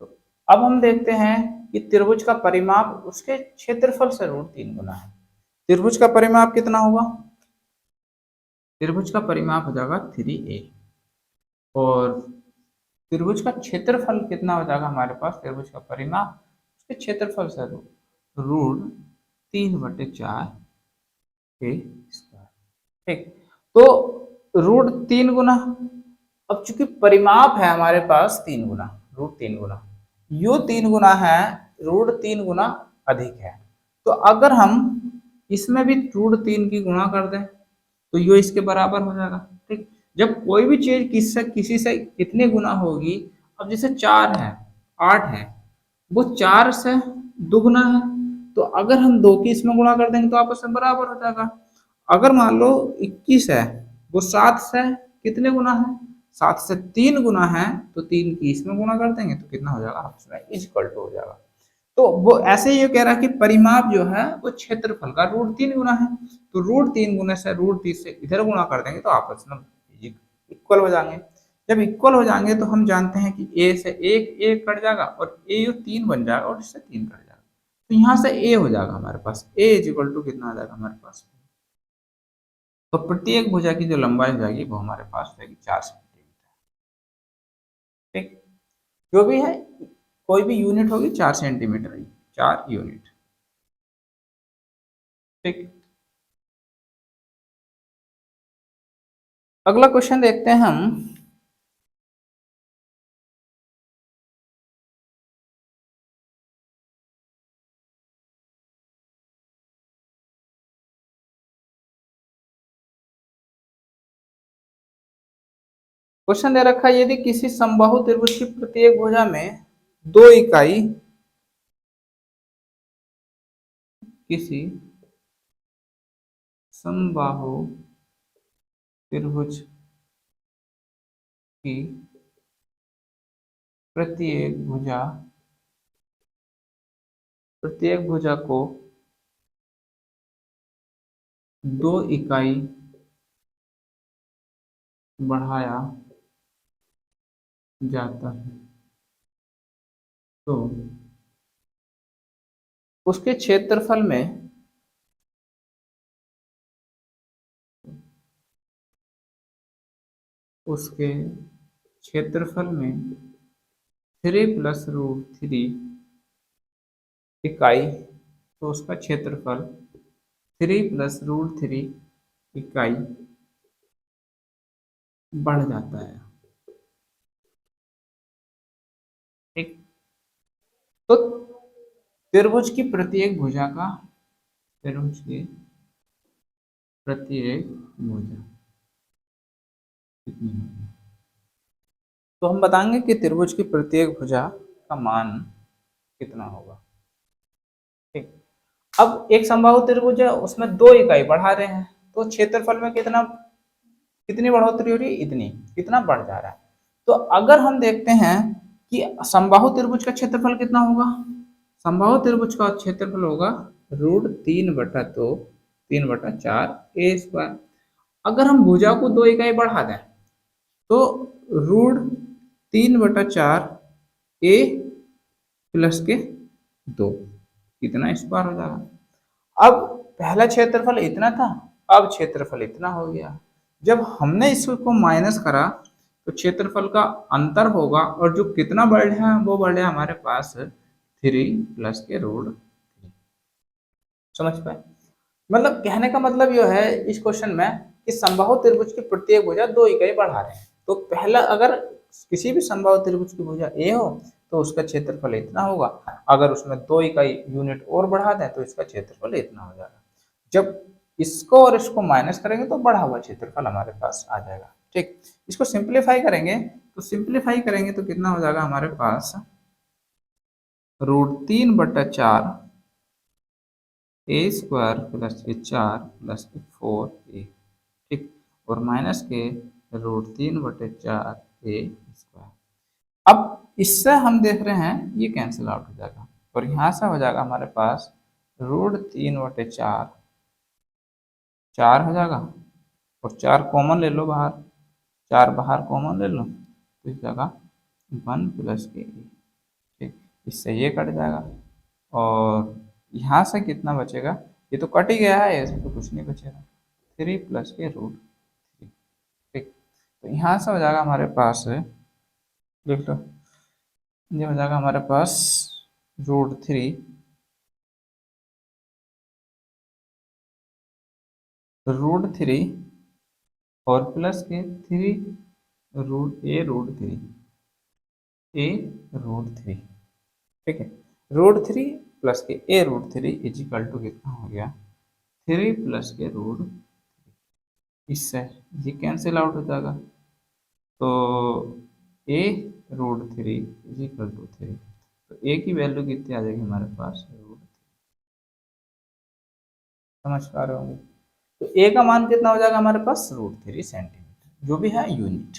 तो अब हम देखते हैं कि त्रिभुज का परिमाप उसके क्षेत्रफल से √3 गुना है। त्रिभुज का परिमाप कितना होगा? त्रिभुज का परिमाप हो जाएगा 3a और त्रिभुज का क्षेत्रफल कितना हो जाएगा हमारे पास? त्रिभुज का परिमाप उसके क्षेत्रफल से √3/4 a स्क्वायर। ठीक, तो √3 गुना, अब चूंकि परिमाप है हमारे पास 3 गुना, √3 गुना, यो 3 गुना है, √3 गुना अधिक है। तो अगर हम इसमें भी √3 की गुणा कर दें तो यो इसके बराबर हो जाएगा। ठीक, जब कोई भी चीज किसी से कितने गुना होगी, अब जैसे 4 है, 8 है, वो 4 से दुगुना है, तो अगर हम 2 की इसमें गुणा कर देंगे तो आपस में बराबर हो जाएगा। अगर मान लो 21 है, वो 7 से कितने गुना है? 7 से 3 गुना है, तो 3 की इसमें गुणा कर देंगे तो कितना हो जाएगा? आपस में इक्वल टू हो जाएगा। तो वो ऐसे ही ये कह रहा है कि परिमाप जो है वो क्षेत्रफल का √3 गुना है, तो √3 गुने से √3 से इधर गुणा कर देंगे तो आपस में इक्वल हो जाएंगे। जब इक्वल हो जाएंगे तो हम जानते हैं कि ए से एक एक कट जाएगा और ए 3 बन जाएगा और इससे 3 कट जाएगा, तो यहाँ से ए हो जाएगा हमारे पास। ए इज इक्वल टू कितना आ जाएगा हमारे पास? तो प्रत्येक भुजा की जो लंबाई हो जाएगी वो हमारे पास हो जाएगी 4 सेंटीमीटर। ठीक, जो भी है कोई भी यूनिट होगी 4 सेंटीमीटर ही, 4 यूनिट। ठीक, अगला क्वेश्चन देखते हैं हम। क्वेश्चन दे रखा है, यदि किसी समबाहु त्रिभुज की प्रत्येक भुजा में 2 इकाई किसी समबाहु त्रिभुज की प्रत्येक भुजा को 2 इकाई बढ़ाया जाता है, तो उसके क्षेत्रफल में उसके क्षेत्रफल में 3 + √3 इकाई, तो उसका क्षेत्रफल 3 + √3 इकाई बढ़ जाता है। ठीक, तो त्रिभुज की प्रत्येक भुजा का, त्रिभुज की प्रत्येक भुजा कितनी होगी, तो हम बताएंगे कि त्रिभुज की प्रत्येक भुजा का मान कितना होगा। ठीक, अब एक समबाहु त्रिभुज है, उसमें 2 इकाई बढ़ा रहे हैं, तो क्षेत्रफल में कितनी बढ़ोतरी हो रही है? इतनी, कितना बढ़ जा रहा है। तो अगर हम देखते हैं कि समबाहु त्रिभुज का क्षेत्रफल कितना होगा, समबाहु त्रिभुज का क्षेत्रफल होगा √3/2, 3/4 a स्क्वायर। अगर हम भुजा को 2 इकाई बढ़ा दें तो √3/4 a प्लस के 2, कितना स्क्वायर हो जाएगा। अब पहला क्षेत्रफल इतना था, अब क्षेत्रफल इतना हो गया। जब हमने इसको माइनस करा तो क्षेत्रफल का अंतर होगा, और जो कितना बढ़ है वो बढ़ है हमारे पास 3 प्लस के √3। समझ पाए? मतलब कहने का मतलब यह है इस क्वेश्चन में कि समबाहु त्रिभुज की प्रत्येक भुजा 2 इकाई बढ़ा रहे हैं। तो पहला, अगर किसी भी समबाहु त्रिभुज की भुजा ए हो तो उसका क्षेत्रफल इतना होगा, अगर उसमें 2 इकाई यूनिट और बढ़ा दें तो इसका क्षेत्रफल इतना हो जाएगा। जब इसको और इसको माइनस करेंगे तो बढ़ा हुआ क्षेत्रफल हमारे पास आ जाएगा। ठीक, इसको सिंप्लीफाई करेंगे तो कितना हो जाएगा हमारे पास? √3/4 a स्क्वायर प्लस के 4 प्लस के 4a। ठीक, और माइनस के √3/4 a स्क्वायर। अब इससे हम देख रहे हैं ये कैंसिल आउट हो जाएगा, और यहाँ से हो जाएगा हमारे पास √3/4, 4 हो जाएगा, और 4 कॉमन ले लो बाहर, 4 बाहर कॉमन ले लो तो इस जगह 1 प्लस के a। ठीक, इससे ये कट जाएगा, और यहाँ से कितना बचेगा, ये तो कट ही गया है, इसमें तो कुछ नहीं बचेगा, 3 + के √3। ठीक, तो यहाँ से हो जाएगा हमारे पास, देख लो, ये हो जाएगा हमारे पास √3, √3 और +के 3 a√3 ठीक है। √3 +के a√3 इजिकल टू कितना हो गया, 3 + के√, इससे ये कैंसिल आउट हो जाएगा, तो a√3 इजिकल टू 3, तो a की वैल्यू कितनी आ जाएगी हमारे पास, समझ पा रहे होंगे। तो a का मान कितना हो जाएगा हमारे पास, √3 सेंटीमीटर, जो भी है यूनिट।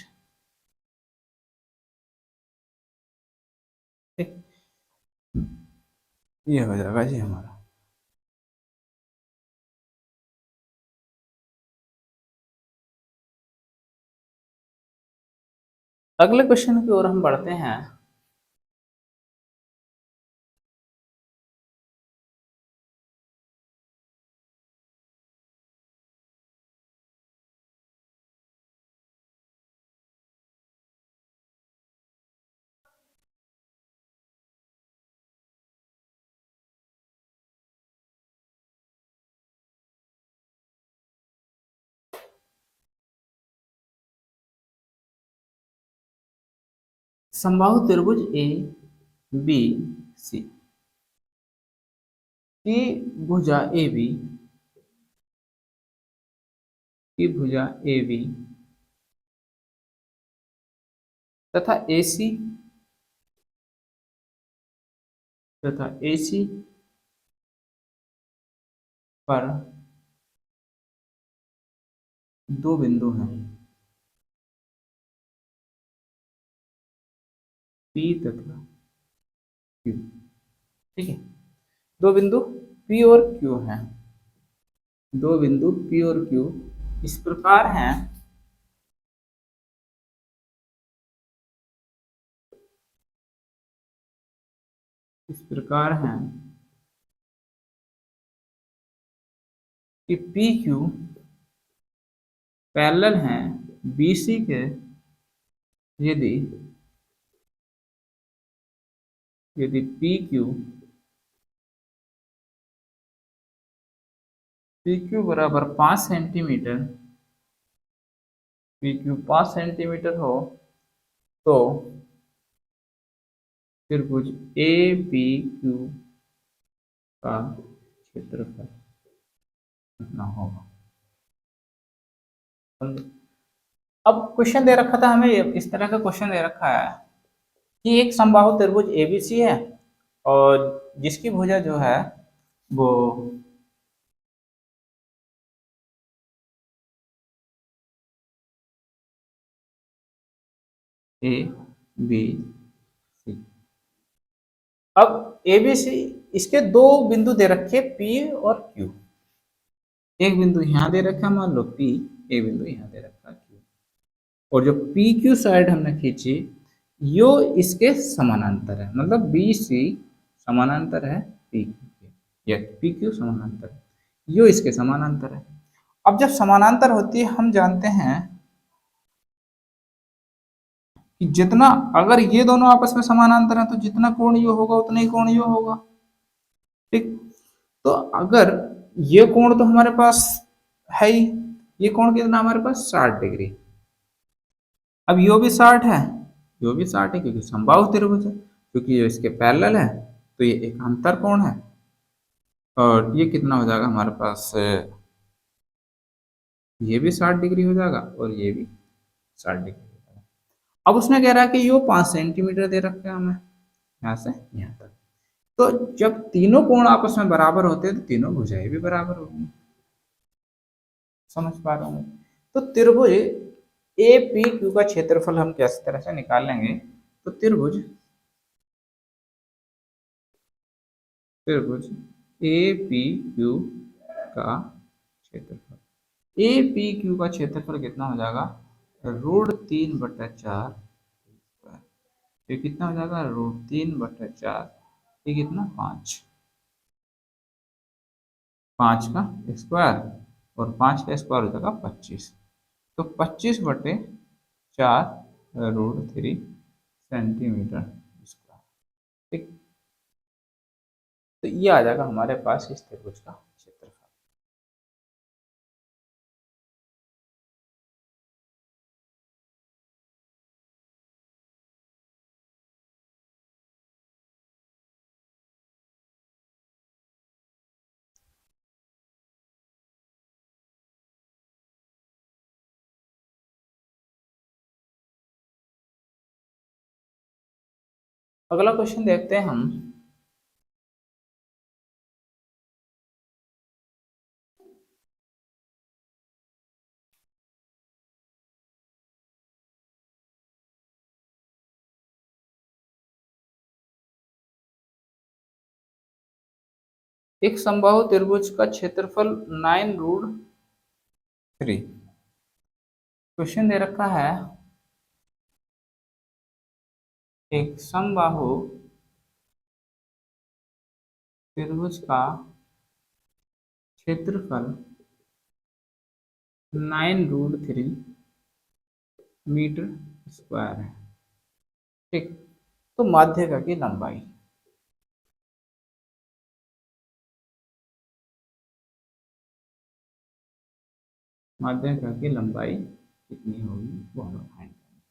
ठीक, ये हो जाएगा जी हमारा। अगले क्वेश्चन की ओर हम बढ़ते हैं। समबाहु त्रिभुज ए बी सी की भुजा ए बी, की भुजा ए बी तथा ए सी, तथा ए सी पर दो बिंदु हैं, पी तथा क्यू। ठीक है, दो बिंदु पी और क्यू हैं, दो बिंदु पी और क्यू इस प्रकार हैं, इस प्रकार हैं कि पी क्यू पैरेलल हैं बी सी के, यदि यदि पी क्यू बराबर 5 सेंटीमीटर, पी क्यू 5 सेंटीमीटर हो, तो त्रिभुज ए पी क्यू का क्षेत्रफल कितना होगा। अब क्वेश्चन दे रखा था हमें, इस तरह का क्वेश्चन दे रखा है कि एक समबाहु त्रिभुज एबीसी है, और जिसकी भुजा जो है वो ए बी सी। अब एबीसी, इसके दो बिंदु दे रखे पी और क्यू, एक बिंदु यहाँ दे रखा मान लो पी, एक बिंदु यहाँ दे रखा क्यू, और जो पी क्यू साइड हमने खींची यो इसके समानांतर है, मतलब बी सी समानांतर है पी क्यू के, या पी क्यू समानांतर है, यो इसके समानांतर है। अब जब समानांतर होती है, हम जानते हैं कि जितना, अगर ये दोनों आपस में समानांतर है तो जितना कोण यो होगा उतना ही कोण यो होगा। ठीक, तो अगर ये कोण तो हमारे पास है ही, ये कोण कितना हमारे पास 60 डिग्री, अब यो भी 60 है, यो भी 60 है, क्योंकि समबाहु त्रिभुज है, क्योंकि ये इसके पैरेलल है, तो ये एक अंतर कोण है, और ये कितना हो जाएगा हमारे पास, ये भी 60 डिग्री हो जाएगा और ये भी 60 डिग्री हो जाएगा। अब उसने कह रहा है कि यो 5 सेंटीमीटर दे रखे हैं हमें यहाँ से यहाँ तक, तो जब तीनों कोण आपस में बराबर होते हैं तो तीनों भुजाएं भी बराबर होगी, समझ पा रहे होंगे। तो त्रिभुज ए पी क्यू का क्षेत्रफल हम किस तरह से निकाल लेंगे, तो त्रिभुज ए पी क्यू का क्षेत्रफल, ए पी क्यू का क्षेत्रफल कितना हो जाएगा, √3/4, ये कितना हो जाएगा, √3/4 ये कितना 5, 5 का स्क्वायर और 5 का स्क्वायर हो जाएगा 25। तो 25/4 √3 सेंटीमीटर स्क्वायर। ठीक, तो ये आ जाएगा हमारे पास इस त्रिभुज का क्षेत्रफल। अगला क्वेश्चन देखते हैं हम। एक समबाहु त्रिभुज का क्षेत्रफल 9√3। क्वेश्चन दे रखा है एक समबाहु त्रिभुज का क्षेत्रफल 9√3 मीटर स्क्वायर है। ठीक, तो माध्यिका की लंबाई, माध्यिका की लंबाई कितनी होगी वो हमें फाइंड करना।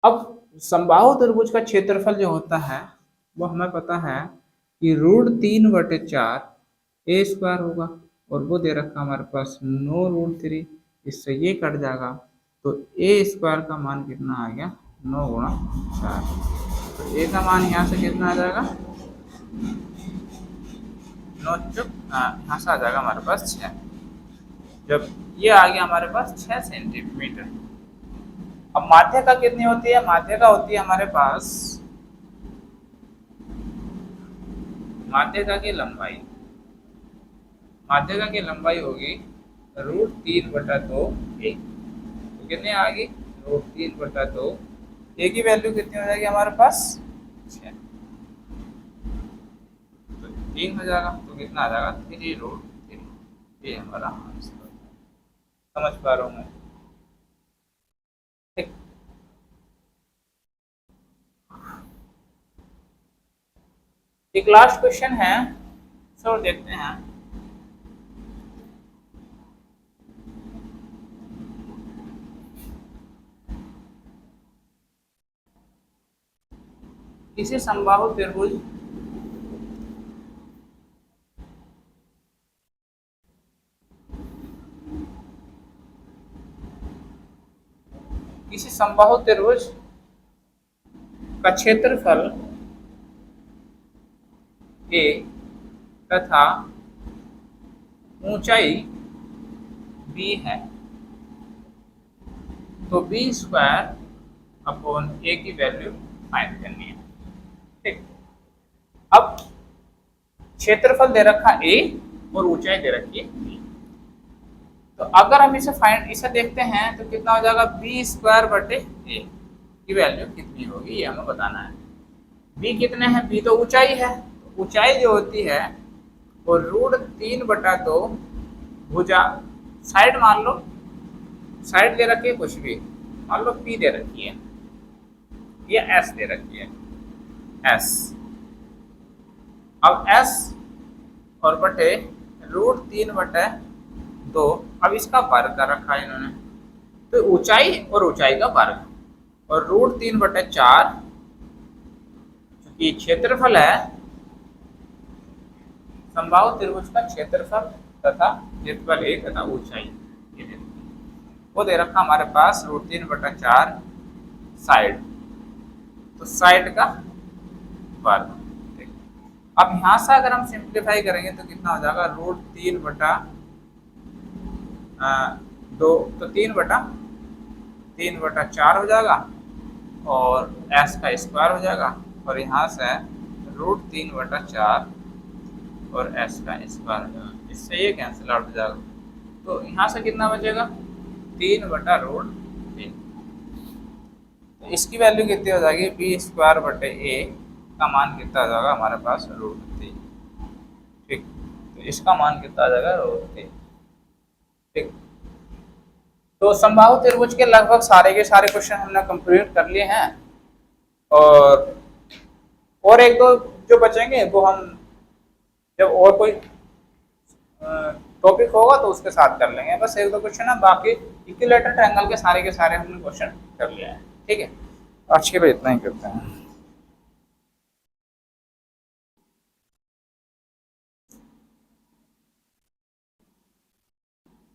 अब समबाहु त्रिभुज का क्षेत्रफल जो होता है वो हमें पता है कि √3/4 a² होगा, और वो दे रखा हमारे पास 9√3, इससे ये कट जाएगा, तो a² का मान कितना आ गया 9 × 4। तो a का मान यहाँ से कितना आ जाएगा 9 चुप, यहाँ से आ जाएगा हमारे पास 6। जब ये आ गया हमारे पास 6 सेंटीमीटर। अब माध्यिका कितनी होती है, माध्यिका होती है हमारे पास, माध्यिका की लंबाई, माध्यिका की लंबाई होगी √3/2 a। तो कितने आ गई √3/2, a की वैल्यू कितनी हो जाएगी हमारे पास 6, तो 3 हो जाएगा, तो कितना आ जाएगा 3√3। ये हमारा आंसर। समझ पा रहा हूँ मैं? ठीक, एक लास्ट क्वेश्चन है, सो देखते हैं। किसी समबाहु त्रिभुज किसी समबाहु त्रिभुज का क्षेत्रफल a तथा ऊंचाई b है, तो b² a की वैल्यू फाइंड करनी है। ठीक, अब क्षेत्रफल दे रखा a और ऊंचाई दे रखी है b। तो अगर हम इसे देखते हैं तो कितना हो जाएगा b² a की वैल्यू कितनी होगी ये हमें बताना है। b कितने हैं, b तो ऊंचाई है, ऊंचाई जो होती है वो √3/2 भुजा, साइड मान लो, साइड दे रखी है कुछ भी, मान लो p दे रखी है या s दे रखी है s। अब s और बटे √3/2, अब इसका वर्ग कर रखा है इन्होंने, तो ऊंचाई और ऊंचाई का वर्ग, और √3/4 चूंकि क्षेत्रफल है समबाहु त्रिभुज का क्षेत्रफल तथा क्षेत्रफल a तथा ऊंचाई वो दे रखा हमारे पास √3/4 साइड, तो साइड का वर्ग। अब यहाँ से अगर हम सिंप्लीफाई करेंगे तो कितना हो जाएगा √3/2, तो 3/4 हो जाएगा, और s का स्क्वायर हो जाएगा, और यहाँ से √3/4 और s का स्क्वायर हो जाएगा, इससे ये कैंसिल आउट हो जाएगा, तो यहाँ से कितना बचेगा 3/√3। तो इसकी वैल्यू कितनी हो जाएगी b² a इसका मान कितना आ जाएगा हमारे पास √3। ठीक, तो इसका मान कितना आ जाएगा √3। ठीक, तो समबाहु त्रिभुज के लगभग सारे के सारे क्वेश्चन हमने कंप्लीट कर लिए हैं, और एक दो जो बचेंगे वो हम जब और कोई टॉपिक होगा तो उसके साथ कर लेंगे। बस एक दो क्वेश्चन है, बाकी इक्विलैटरल ट्रायंगल के सारे हमने क्वेश्चन कर लिए हैं। ठीक है, आज के लिए इतना ही करते हैं।